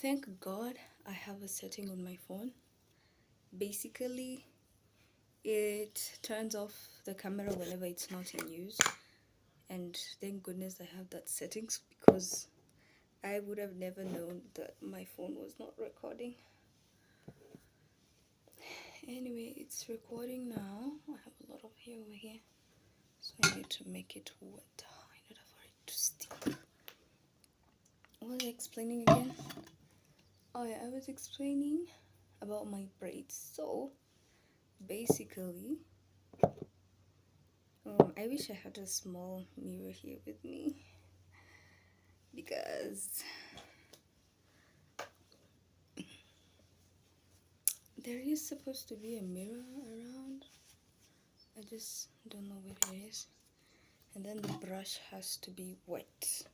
Thank God I have a setting on my phone. Basically, it turns off the camera whenever it's not in use. And thank goodness I have that settings because I would have never known that my phone was not recording. Anyway, it's recording now. I have a lot of hair over here. So I need to make it wet in order for it to stick. What was I explaining again? Oh yeah, I was explaining about my braids. So basically, I wish I had a small mirror here with me because there is supposed to be a mirror around. I just don't know where it is. And then the brush has to be wet.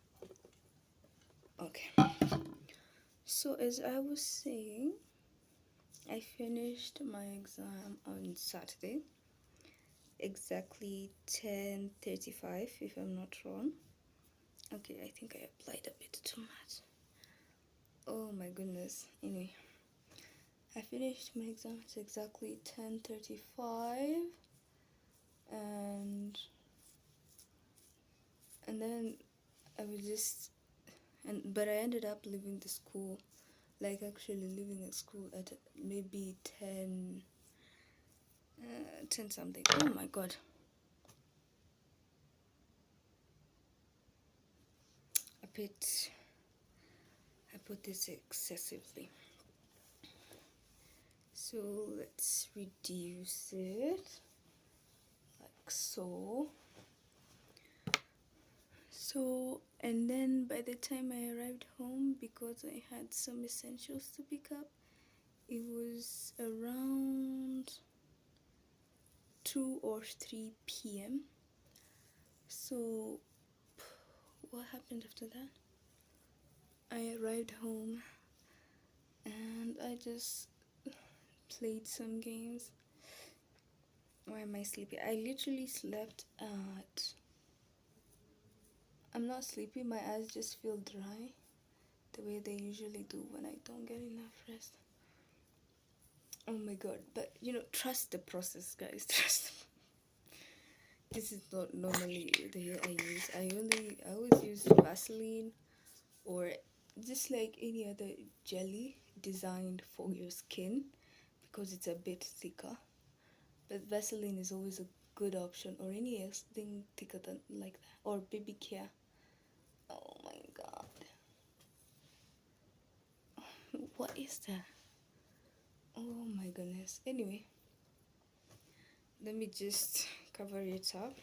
Okay. So as I was saying, I finished my exam on Saturday, exactly 10:35 if I'm not wrong. Okay, I think I applied a bit too much. Oh my goodness. Anyway, I finished my exam at exactly 10:35 and then I was just but I ended up leaving the school, like actually leaving the school at maybe 10 something. Oh my god. A bit I put this excessively. So let's reduce it like so. And then by the time I arrived home, because I had some essentials to pick up, it was around 2 or 3 p.m. So what happened after that? I arrived home and I just played some games. Why am I sleepy? I literally slept at... I'm not sleepy, my eyes just feel dry the way they usually do when I don't get enough rest. Oh my god, but trust the process, guys. Trust. This is not normally the hair I use. I always use Vaseline or just like any other jelly designed for your skin because it's a bit thicker. But Vaseline is always a good option, or any else thing thicker than like that, or baby care. Oh my god. What is that? Oh my goodness. Anyway, let me just cover it up.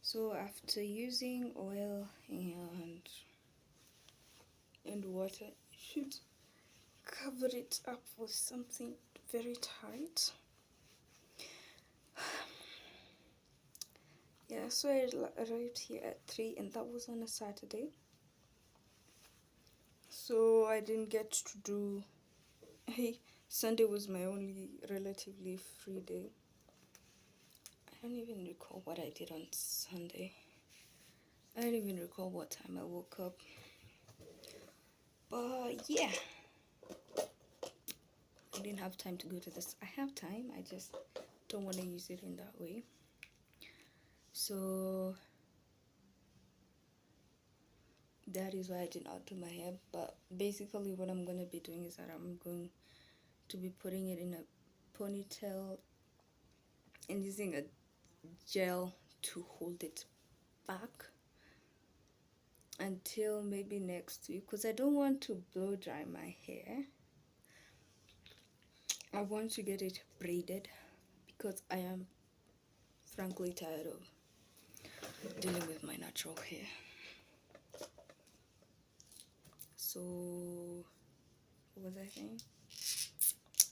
So after using oil and water, you should cover it up with something very tight. Yeah, so I arrived here at 3 and that was on a Saturday. So I didn't get to do... Hey, Sunday was my only relatively free day. I don't even recall what I did on Sunday. I don't even recall what time I woke up. But yeah, I didn't have time to go to this. I have time, I just don't want to use it in that way. So that is why I did not do my hair. But basically what I'm going to be doing is that I'm going to be putting it in a ponytail and using a gel to hold it back until maybe next week, because I don't want to blow dry my hair. I want to get it braided because I am frankly tired of dealing with my natural hair. So what was I saying?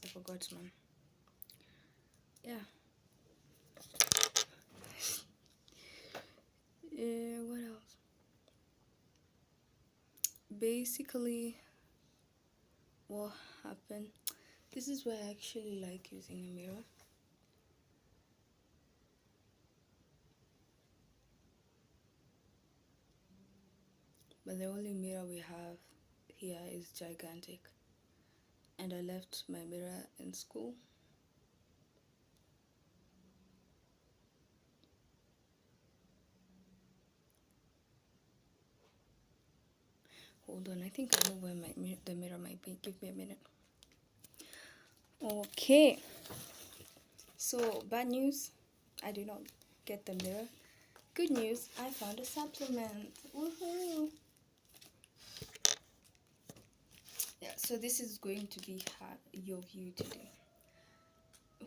I forgot, man. Yeah. What else? Basically what happened, this is why I actually like using a mirror. But the only mirror we have here is gigantic, and I left my mirror in school. Hold on, I think I know where the mirror might be. Give me a minute. Okay, so bad news, I did not get the mirror. Good news, I found a supplement. Woohoo! Yeah, so this is going to be your view today.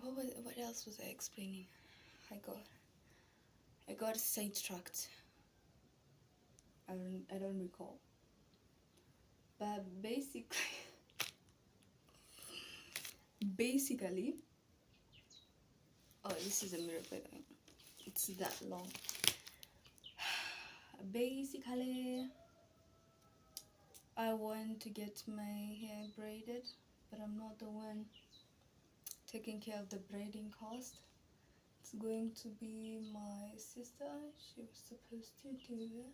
What else was I explaining? I got sidetracked. I don't recall. But basically, oh, this is a mirror, by the way. It's that long. Basically, I want to get my hair braided, but I'm not the one taking care of the braiding cost. It's going to be my sister. She was supposed to do that.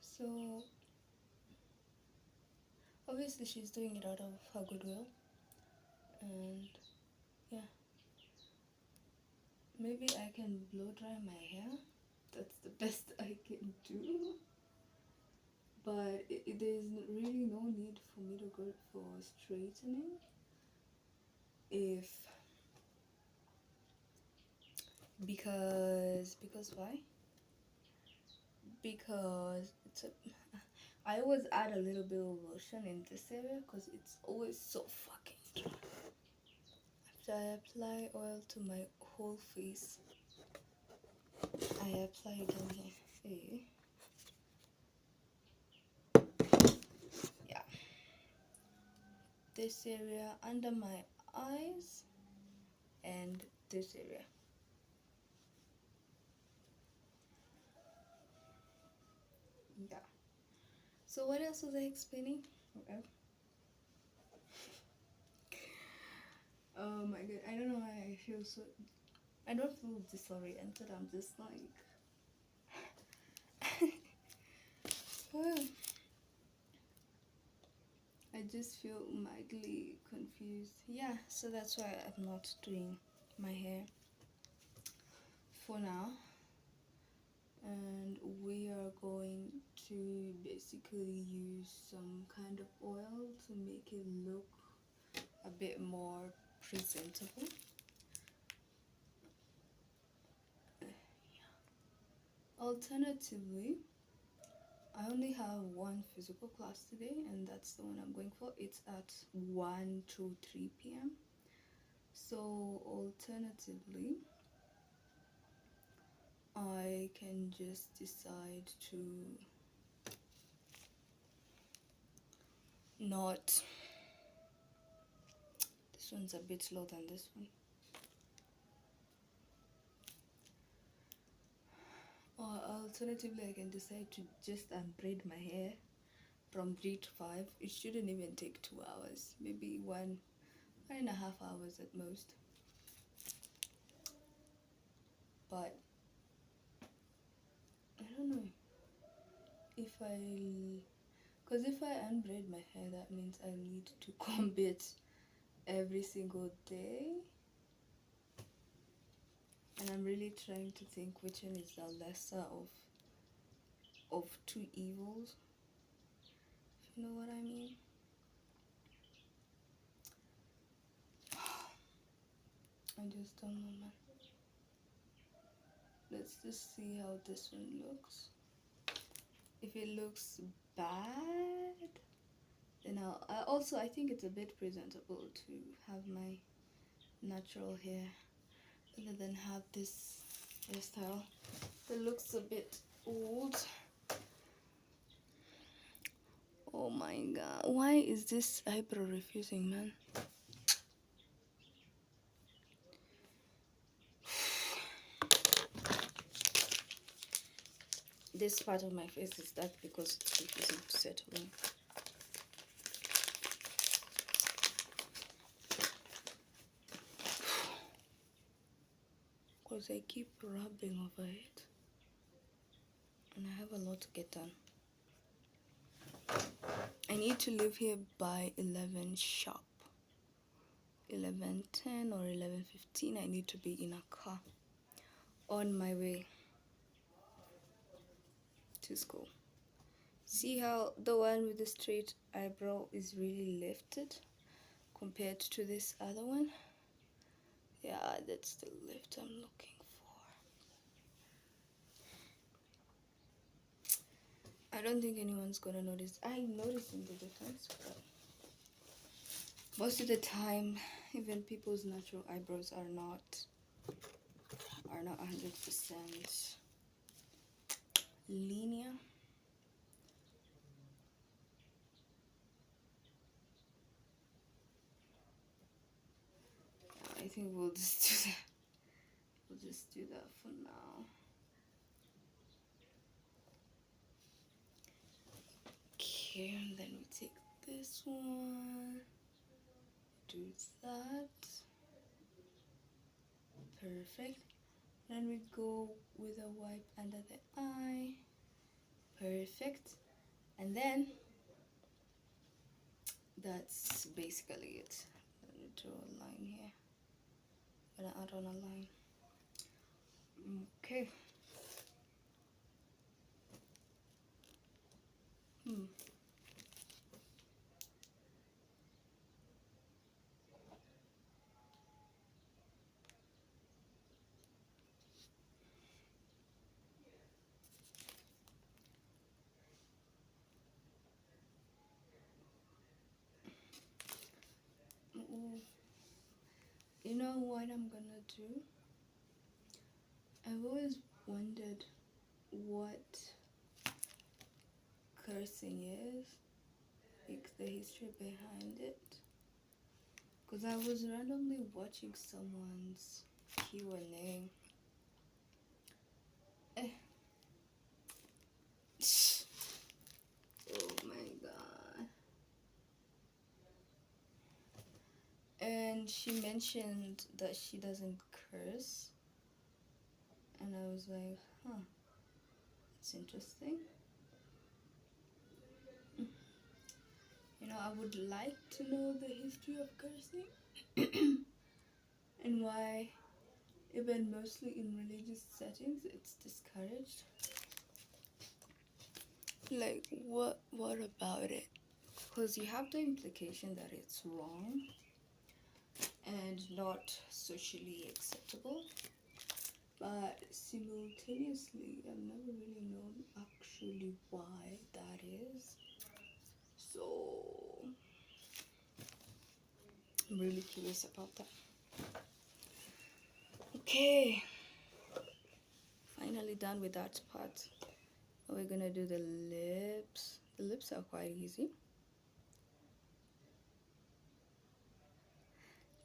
So obviously she's doing it out of her goodwill, and yeah, maybe I can blow dry my hair. That's the best I can do. But there's really no need for me to go for straightening. If because why? Because I always add a little bit of lotion in this area because it's always so fucking dry. After I apply oil to my whole face, I apply again here. Yeah, this area under my eyes and this area. Yeah. So what else was I explaining? Okay. Oh my god, I don't know why I feel so. I don't feel disoriented. I'm just like. I just feel mildly confused. Yeah, so that's why I'm not doing my hair for now. And we are going to basically use some kind of oil to make it look a bit more presentable. Alternatively, I only have one physical class today, and that's the one I'm going for. It's at 1 to 3 p.m. So alternatively, I can just decide to not. This one's a bit slow than this one. Or alternatively, I can decide to just unbraid my hair from 3 to 5. It shouldn't even take 2 hours, maybe 1.5 hours at most. But I don't know if because if I unbraid my hair, that means I need to comb it every single day. And I'm really trying to think which one is the lesser of two evils. If you know what I mean. I just don't know, man. Let's just see how this one looks. If it looks bad, then I think it's a bit presentable to have my natural hair rather than have this hairstyle that looks a bit old. Oh my god, why is this eyebrow refusing, man? This part of my face is dark because it's refusing to settle in. Because I keep rubbing over it and I have a lot to get done. I need to leave here by 11 sharp. 11:10 or 11:15. I need to be in a car on my way to school. See how the one with the straight eyebrow is really lifted compared to this other one? Yeah, that's the lift I'm looking for. I don't think anyone's gonna notice. I'm noticing the difference, but most of the time, even people's natural eyebrows are not 100% linear. I think we'll just do that. We'll just do that for now. Okay, and then we take this one, do that. Perfect. Then we go with a wipe under the eye. Perfect. And then that's basically it. Let me draw a line here. I'm gonna add on a line. Okay. You know what I'm gonna do? I've always wondered what cursing is, like the history behind it. Because I was randomly watching someone's Q&A. Oh my god. And she mentioned that she doesn't curse. And I was like, huh, that's interesting. You know, I would like to know the history of cursing and why, even mostly in religious settings, it's discouraged. Like, what about it? Because you have the implication that it's wrong and not socially acceptable, but simultaneously, I've never really known actually why that is. So I'm really curious about that. Okay, finally done with that part. We're gonna do the lips. The lips are quite easy.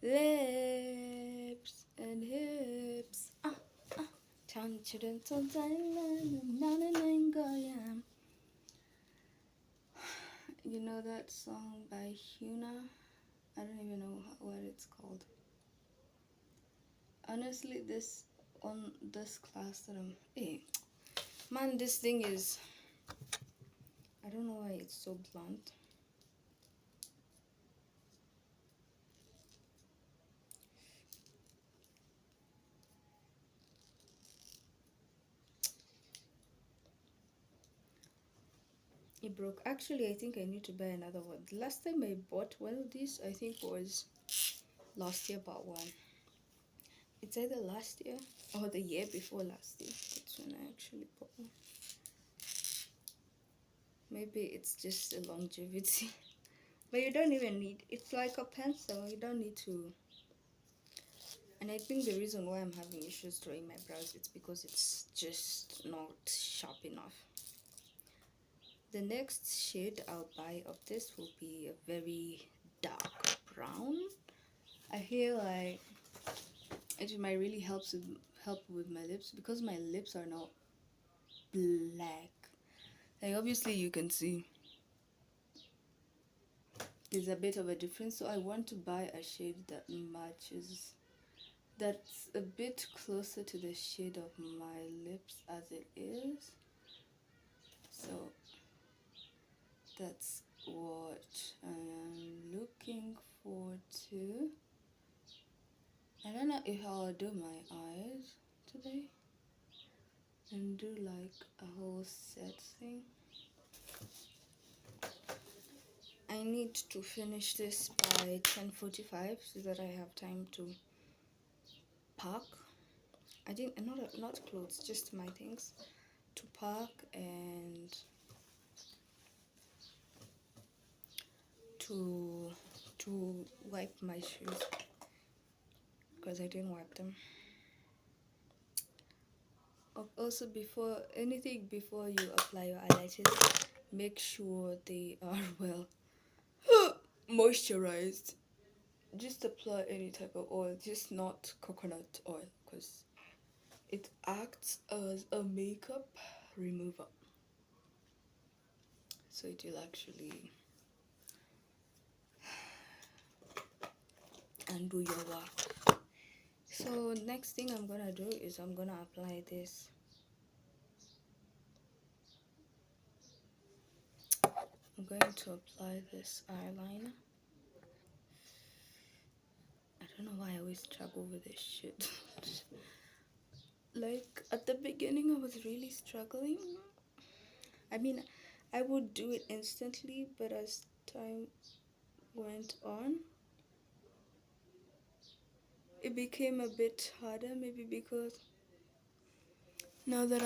Lips and hips. You know that song by Hyuna? I don't even know what it's called. Honestly, this class that I'm, hey, man, this thing is, I don't know why it's so blunt. It broke. Actually, I think I need to buy another one. The last time I bought one of these, I think was last year, bought one. It's either last year or the year before last year. That's when I actually bought one. Maybe it's just a longevity. But you don't even need, it's like a pencil. You don't need to. And I think the reason why I'm having issues drawing my brows, it's because it's just not sharp enough. The next shade I'll buy of this will be a very dark brown. I feel like it might really help with my lips because my lips are not black. Like obviously you can see there's a bit of a difference, so I want to buy a shade that matches, that's a bit closer to the shade of my lips as it is. So that's what I am looking forward to. I don't know if I'll do my eyes today and do like a whole set thing. I need to finish this by 10:45 so that I have time to pack. I think not clothes, just my things to pack and to wipe my shoes because I didn't wipe them. Also, before you apply your eyelashes, make sure they are well moisturized. Just apply any type of oil, just not coconut oil, because it acts as a makeup remover, so it will actually undo your work. So next thing I'm gonna do is I'm gonna apply this. I'm going to apply this eyeliner. I don't know why I always struggle with this shit. Like at the beginning I was really struggling. I mean, I would do it instantly, but as time went on, it became a bit harder, maybe because now that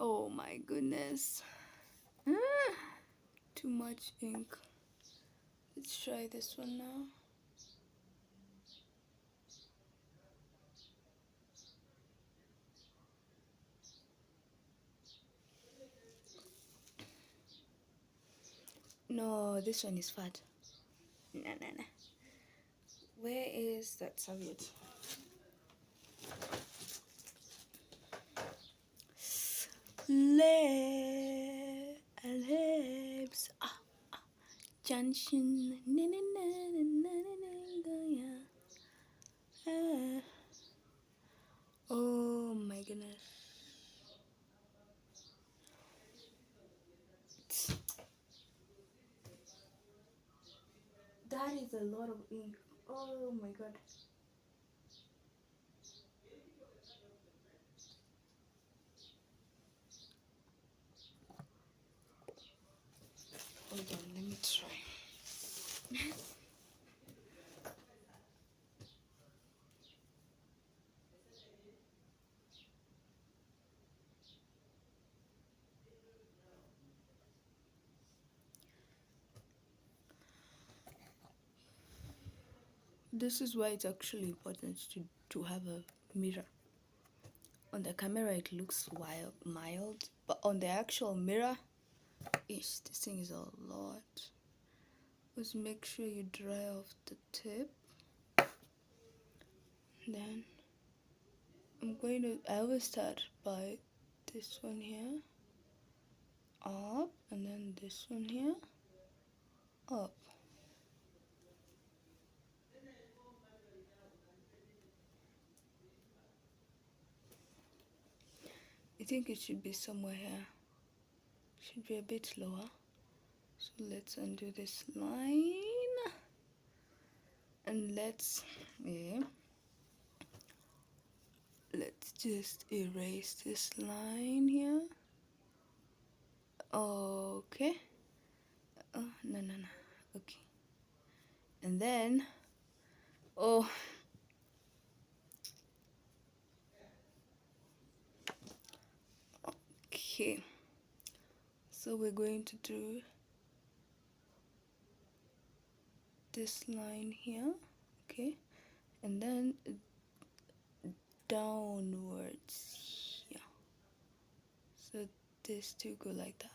oh my goodness, too much ink. Let's try this one now. No, this one is fat. Nah. Where is that serviette? Lips. Junction. Oh my goodness. That is a lot of ink. Oh my god. Hold on, let me try. This is why it's actually important to have a mirror. On the camera it looks mild, but on the actual mirror, this thing is a lot. Just make sure you dry off the tip. Then I always start by this one here, up, and then this one here, up. I think it should be somewhere here. Should be a bit lower. So let's undo this line. And let's just erase this line here. Okay. No. Okay. And then, okay. So we're going to do this line here, okay, and then downwards, yeah. So these two go like that.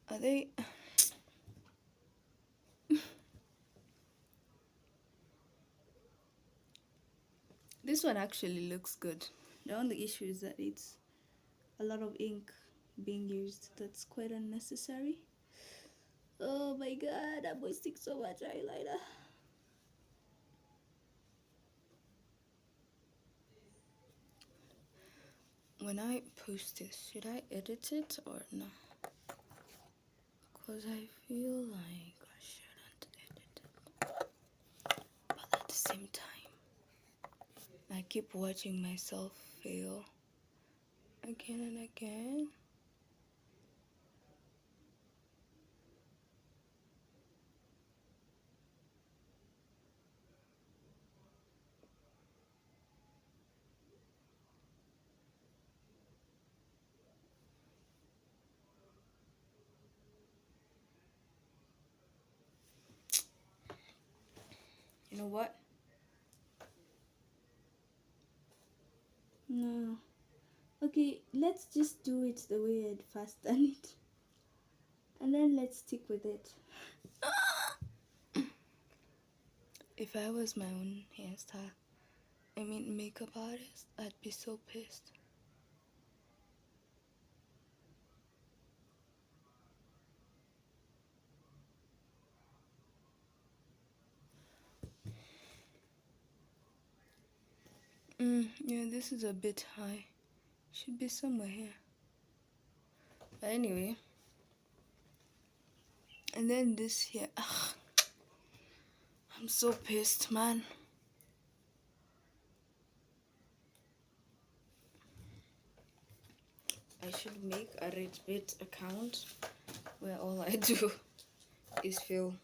Are they? This one actually looks good. The only issue is that it's a lot of ink being used. That's quite unnecessary. Oh my god, I'm wasting so much eyeliner. When I post this, should I edit it or no? Because I feel like I shouldn't edit it. But at the same time, I keep watching myself fail again and again. You know what? No. Okay, let's just do it the way I'd first done it. And then let's stick with it. If I was my own hairstyle, I mean makeup artist, I'd be so pissed. Yeah, this is a bit high. Should be somewhere here. But anyway. And then this here. Ugh, I'm so pissed, man. I should make a RageBait account where all I do is feel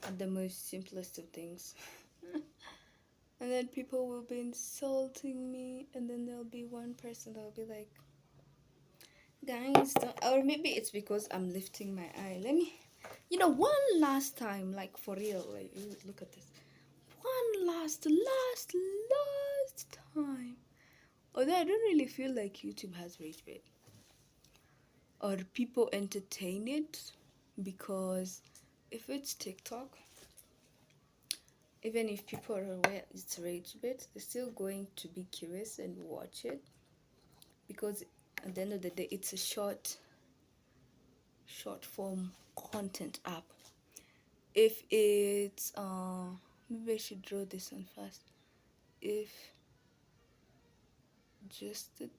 at the most simplest of things. And then people will be insulting me, and then there'll be one person that'll be like, guys, or maybe it's because I'm lifting my eye. Let me, one last time, like for real, like, look at this. One last time. Although I don't really feel like YouTube has RageBait. Or people entertain it, because if it's TikTok, even if people are aware it's RageBait, they're still going to be curious and watch it, because at the end of the day, it's a short form content app. If it's maybe I should draw this one first. If just a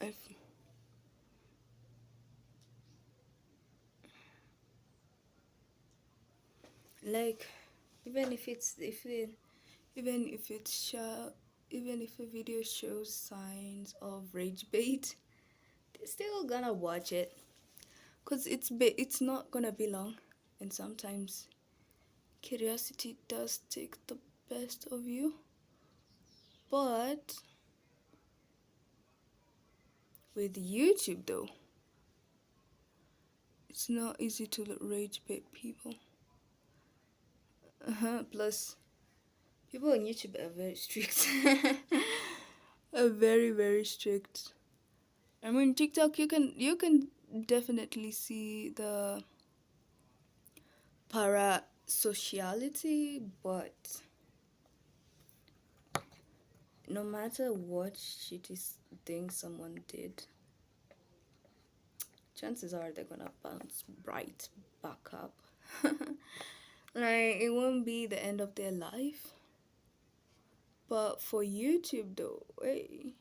if like, even if a video shows signs of RageBait, they're still gonna watch it, because it's not gonna be long, and sometimes curiosity does take the best of you. But with YouTube though, it's not easy to RageBait people. Plus, people on YouTube are very strict. Are very, very strict. I mean, TikTok, you can definitely see the parasociality, but no matter what shitty thing someone did, chances are they're gonna bounce right back up. Like, it won't be the end of their life. But for YouTube though, hey,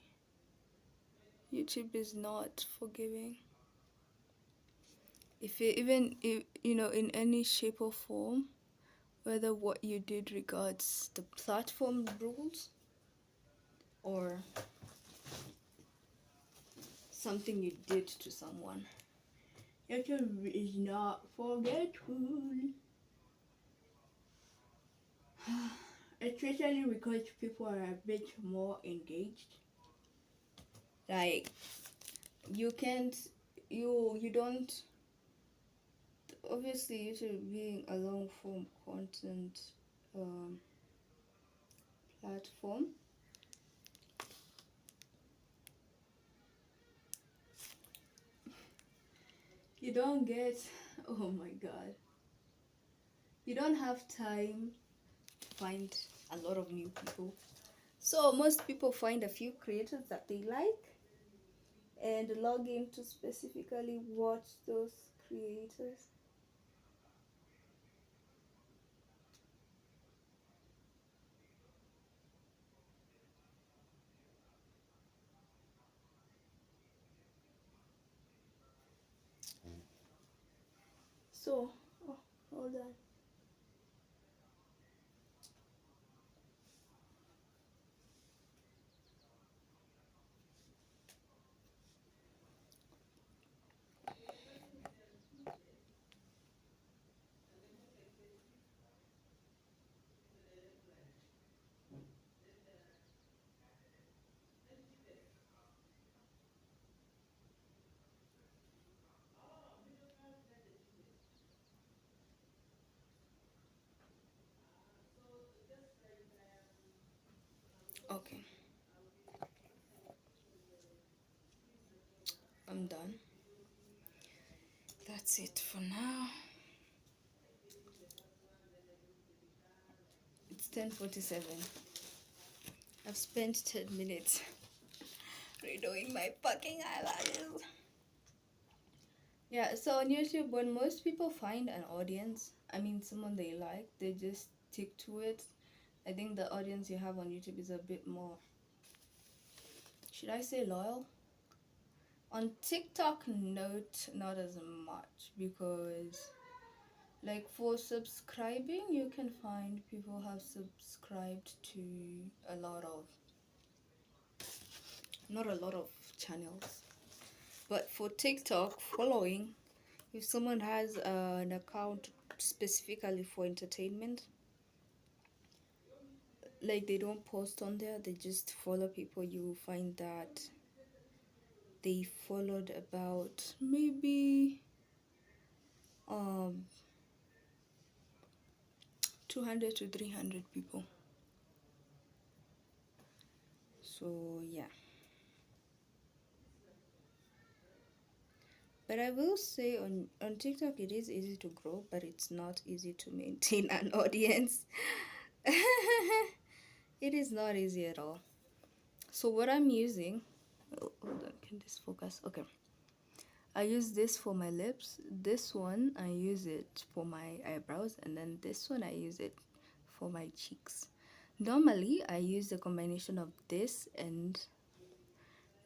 YouTube is not forgiving. If in any shape or form, whether what you did regards the platform rules or something you did to someone, YouTube is not forgetful. Especially because people are a bit more engaged. Like, you can't, you don't, obviously YouTube being a long form content platform, you don't get, oh my god, you don't have time to find a lot of new people. So most people find a few creators that they like and log in to specifically watch those creators. So, oh, hold on. Okay, I'm done. That's it for now. It's 10:47. I've spent 10 minutes redoing my fucking eyelashes. Yeah, so on YouTube, when most people find an audience, I mean someone they like, they just stick to it. I think the audience you have on YouTube is a bit more, should I say loyal? On TikTok, not as much, because like for subscribing, you can find people have subscribed to a lot of, not a lot of channels. But for TikTok, following, if someone has an account specifically for entertainment, like they don't post on there, they just follow people, you will find that they followed about maybe um 200 to 300 people. So yeah, but I will say on TikTok it is easy to grow, but it's not easy to maintain an audience. It is not easy at all. So what I'm using, oh, hold on, can this focus? Okay, I use this for my lips, this one I use it for my eyebrows, and then this one I use it for my cheeks. Normally I use the combination of this and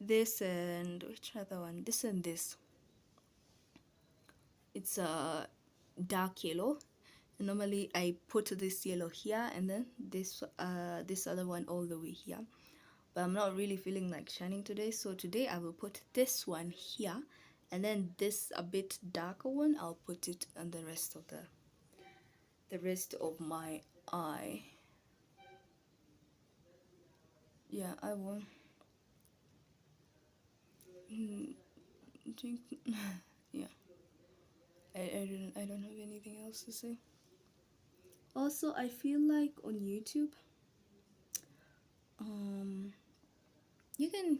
which other one, this and this. It's a dark yellow. Normally I put this yellow here and then this other one all the way here, but I'm not really feeling like shining today, so today I will put this one here, and then this a bit darker one I'll put it on the rest of my eye. Yeah, I will drink. Yeah, I don't have anything else to say. Also, I feel like on YouTube, you can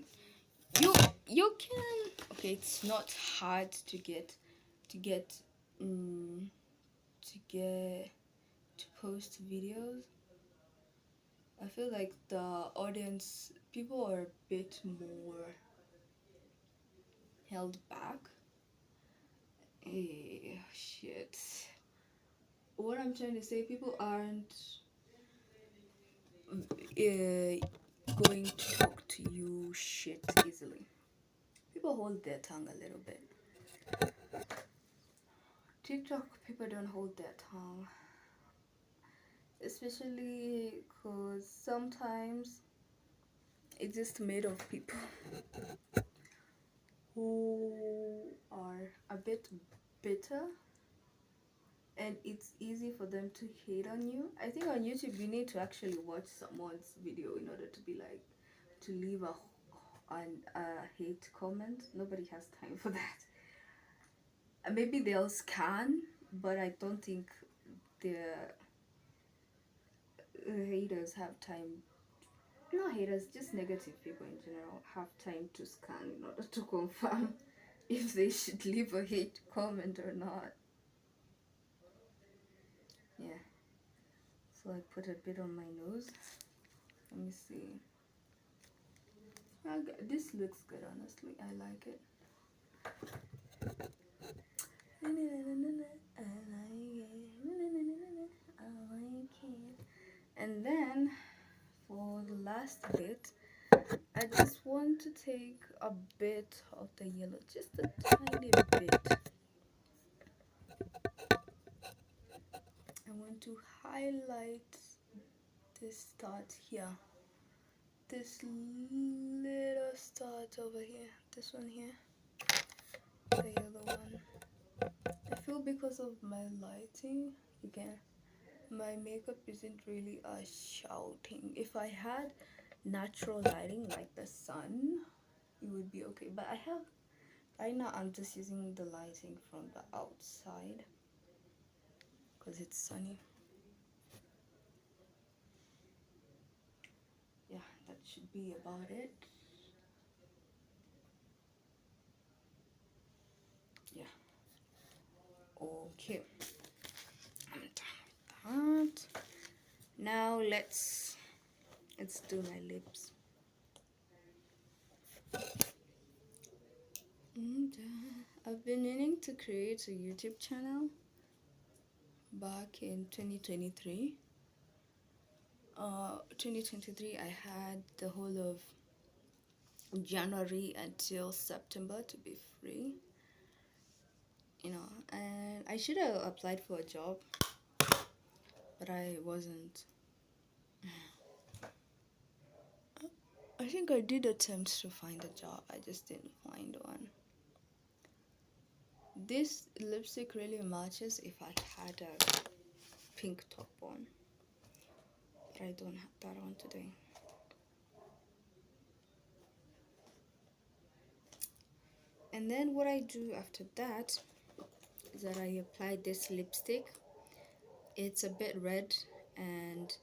you you can, okay, it's not hard to get to get um, to get to post videos. I feel like the audience, people are a bit more held back. Shit. What I'm trying to say, people aren't going to talk to you shit easily. People hold their tongue a little bit. TikTok, people don't hold their tongue. Especially because sometimes it's just made of people who are a bit bitter, and it's easy for them to hate on you. I think on YouTube you need to actually watch someone's video in order to be like, to leave a hate comment. Nobody has time for that. Maybe they'll scan, but I don't think the haters have time. Not haters, just negative people in general have time to scan in order to confirm if they should leave a hate comment or not. Yeah. So I put a bit on my nose. Let me see. This looks good, honestly. I like it. And then for the last bit, I just want to take a bit of the yellow, just a tiny bit. I want to highlight this dot here, this little dot over here, this one here, the yellow one. I feel because of my lighting, again, my makeup isn't really shouting. If I had natural lighting like the sun, it would be okay. But I have, right now I'm just using the lighting from the outside because it's sunny. Yeah, that should be about it. Yeah. Okay. I'm done with that. Now let's do my lips. I've been meaning to create a YouTube channel back in 2023. 2023 I had the whole of January until September to be free, you know, and I should have applied for a job, but I wasn't. I think I did attempt to find a job, I just didn't find one. This lipstick really matches if I had a pink top on, but I don't have that on today. And then what I do after that is that I apply this lipstick. It's a bit red and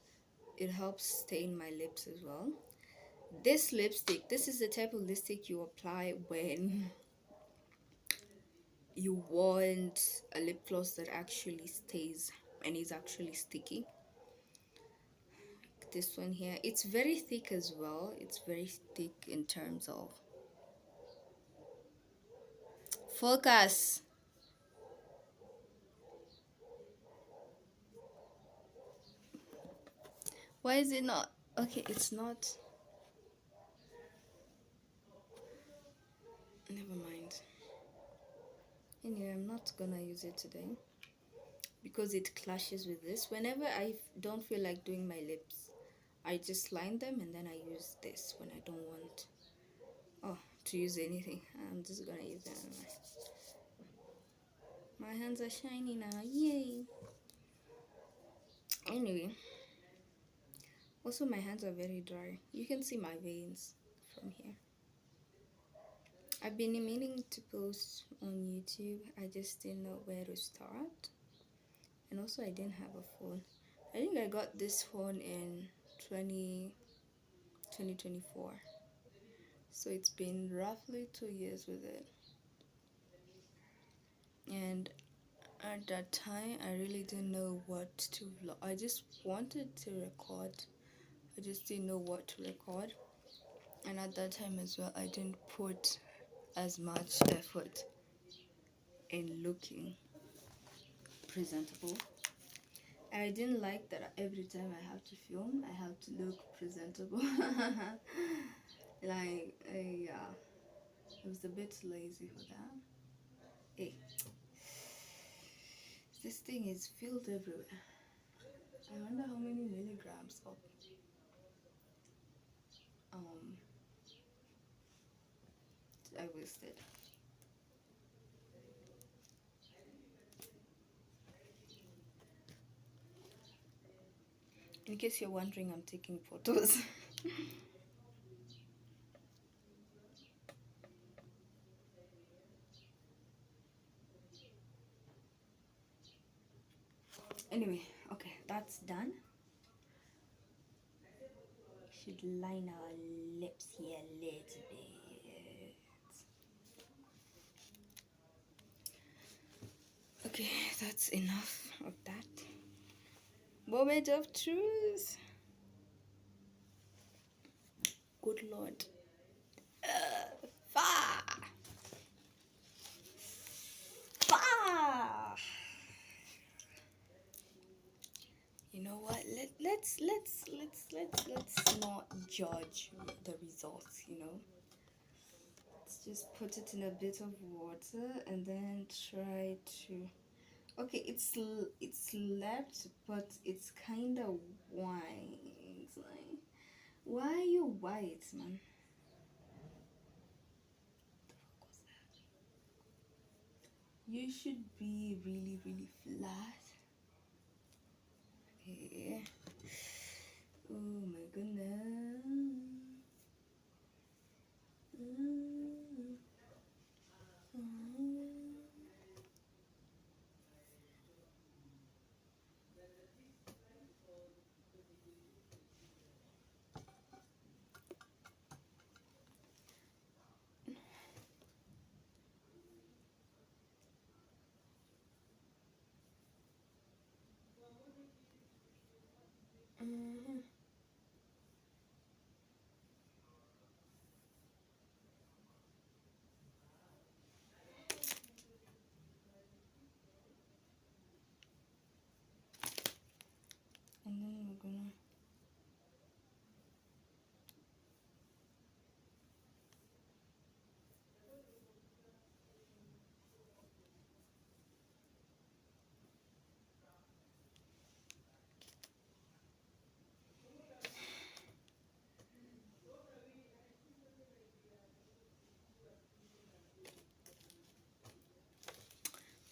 it helps stain my lips as well. This lipstick, this is the type of lipstick you apply when you want a lip gloss that actually stays and is actually sticky. This one here, it's very thick as well. It's very thick in terms of focus. Why is it not? Okay, it's not. Never mind. Anyway, I'm not gonna use it today because it clashes with this. Whenever I don't feel like doing my lips, I just line them and then I use this when I don't want to use anything. I'm just gonna use it anyway. My hands are shiny now, yay! Anyway, also my hands are very dry. You can see my veins from here. I've been meaning to post on YouTube. I just didn't know where to start. And also I didn't have a phone. I think I got this phone in 2024. So it's been roughly 2 years with it. And at that time, I really didn't know what to vlog. I just wanted to record. I just didn't know what to record. And at that time as well, I didn't put as much effort in looking presentable. And I didn't like that every time I have to film, I have to look presentable. Yeah, I was a bit lazy for that. Hey, this thing is filled everywhere. I wonder how many milligrams of I wasted. In case you're wondering, I'm taking photos. Anyway, okay, that's done. Should line our lips here a little bit. Okay, that's enough of that. Moment of truth. Good Lord. Far. Far. You know what? Let's not judge the results. Let's just put it in a bit of water and then try to. Okay, it's left, but it's kind of white. Like, why are you white, man? You should be really, really flat. Yeah. Oh my goodness. Mm. Mhm. And then we're gonna.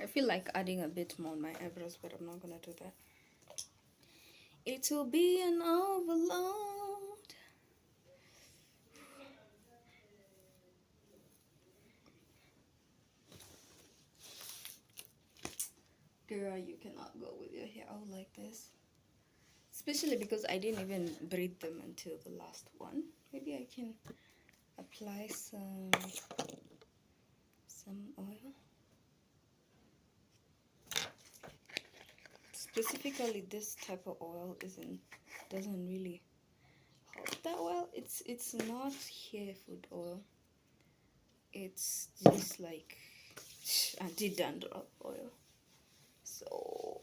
I feel like adding a bit more on my eyebrows, but I'm not gonna do that. It will be an overload. Girl, you cannot go with your hair out like this. Especially because I didn't even braid them until the last one. Maybe I can apply some oil. Specifically, this type of oil doesn't really help that well. It's not hair food oil. It's just like anti-dandruff oil. So,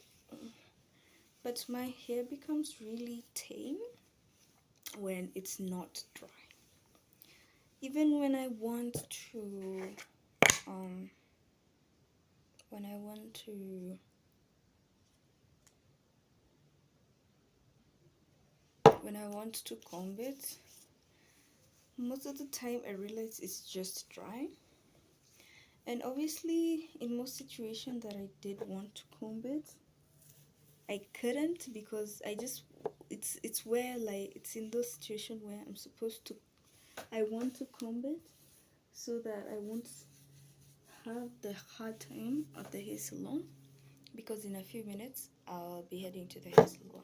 but my hair becomes really tame when it's not dry. Even when I want to, um, when I want to, when I want to comb it, most of the time I realize it's just dry. And obviously, in most situations that I did want to comb it, I couldn't because it's where like it's in those situations where I want to comb it so that I won't have the hard time at the hair salon, because in a few minutes I'll be heading to the hair salon,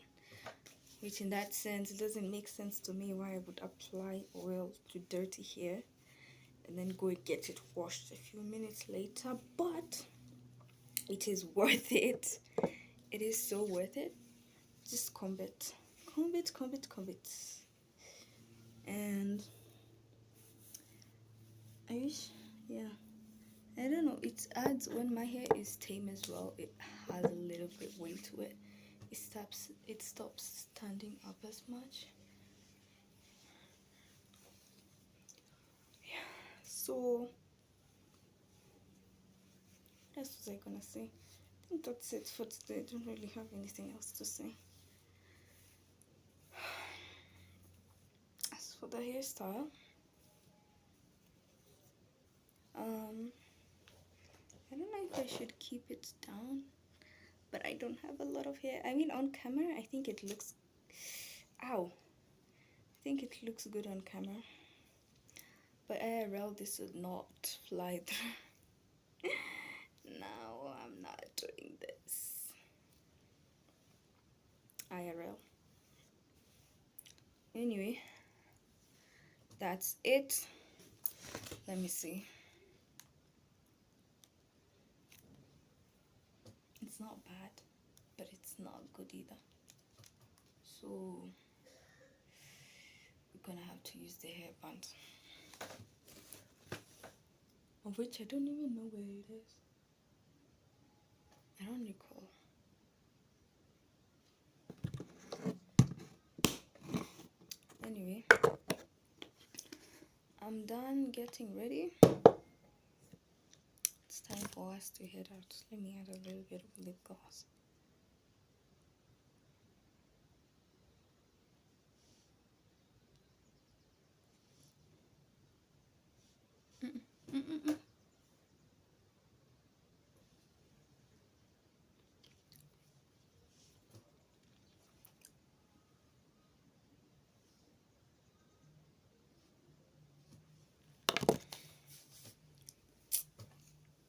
which in that sense it doesn't make sense to me why I would apply oil to dirty hair and then go and get it washed a few minutes later. But it is worth it. It is so worth it. Just comb it, comb it, comb it, comb it. And I wish, yeah, I don't know, it adds, when my hair is tame as well, it has a little bit weight to it. It stops standing up as much. Yeah. So what else was I gonna say? I think that's it for today. I don't really have anything else to say. As for the hairstyle, I don't know if I should keep it down, but I don't have a lot of hair. I mean, on camera, I think it looks, ow, I think it looks good on camera, but IRL this would not fly through. No, I'm not doing this. IRL. Anyway, that's it. Let me see. It's not bad, but it's not good either. to use the hairband, of which I don't even know where it is. I don't recall. Anyway, I'm done getting ready. It's time for us to head out. Let me add a little bit of lip gloss.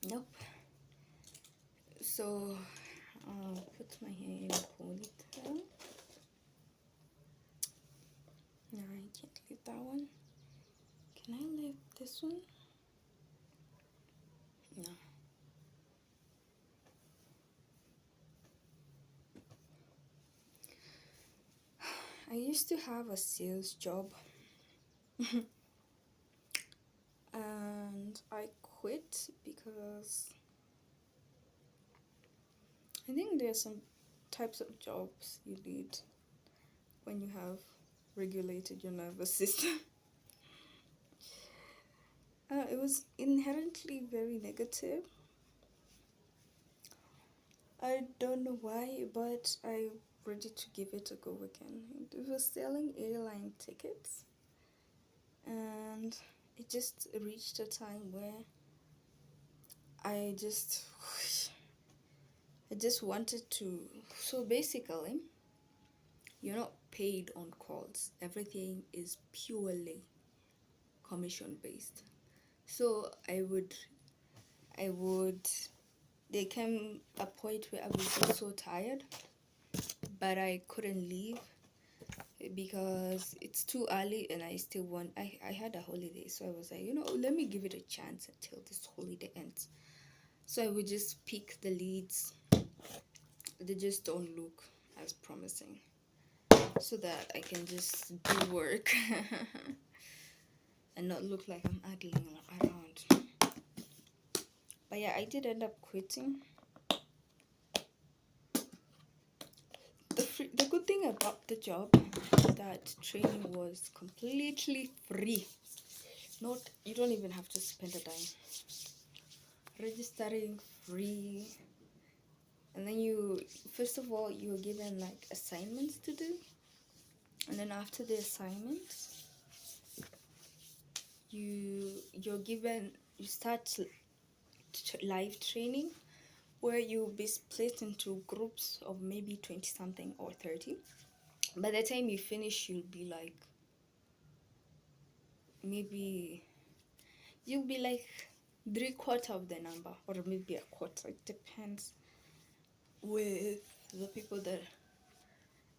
Nope. So I'll put my hair in a ponytail. No, I can't leave that one. Can I leave this one? No. I used to have a sales job and I quit because I think there's some types of jobs you need when you have regulated your nervous system. It was inherently very negative. I don't know why, but I'm ready to give it a go again. It was selling airline tickets, and it just reached a time where I just wanted to. So basically, you're not paid on calls. Everything is purely commission based. So I would there came a point where I was just so tired, but I couldn't leave because it's too early and I had a holiday, so I was like, let me give it a chance until this holiday ends. So I would just pick the leads. They just don't look as promising, so that I can just do work and not look like I'm idling around. But yeah, I did end up quitting. The good thing about the job is that training was completely free. You don't even have to spend a dime. Registering free, and then first of all you're given like assignments to do, and then after the assignments you start live training, where you'll be split into groups of maybe 20 something or 30. By the time you finish, you'll be like maybe you'll be like 3/4 of the number, or maybe a quarter. It depends with the people that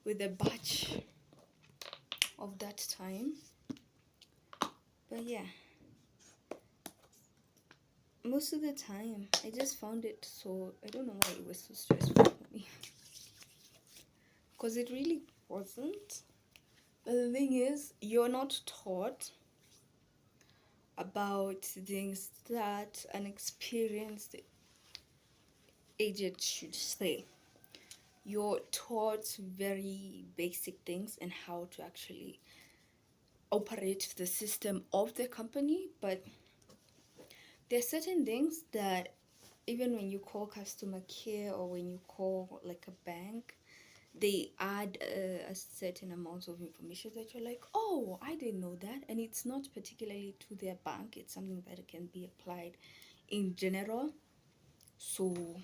with the batch of that time. But yeah, most of the time I just found it so, I don't know why it was so stressful for me, because it really wasn't. But the thing is, you're not taught about things that an experienced agent should say. You're taught very basic things and how to actually operate the system of the company, but there are certain things that even when you call customer care or when you call like a bank, they add a certain amount of information that you're like, oh, I didn't know that. And it's not particularly to their bank, it's something that can be applied in general. So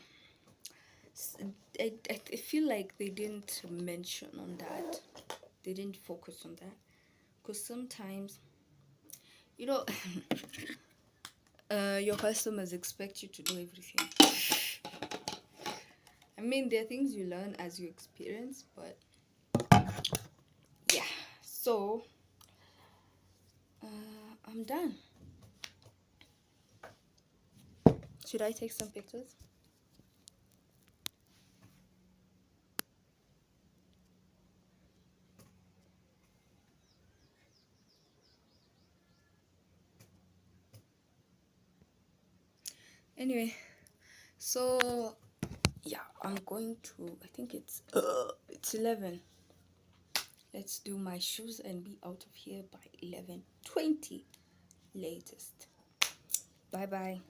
I feel like they didn't mention on that. They didn't focus on that. Because sometimes, your customers expect you to do everything. I mean, there are things you learn as you experience, but yeah. So, I'm done. Should I take some pictures? Anyway, so yeah, I'm going to, I think it's 11. Let's do my shoes and be out of here by 11:20 latest. Bye bye.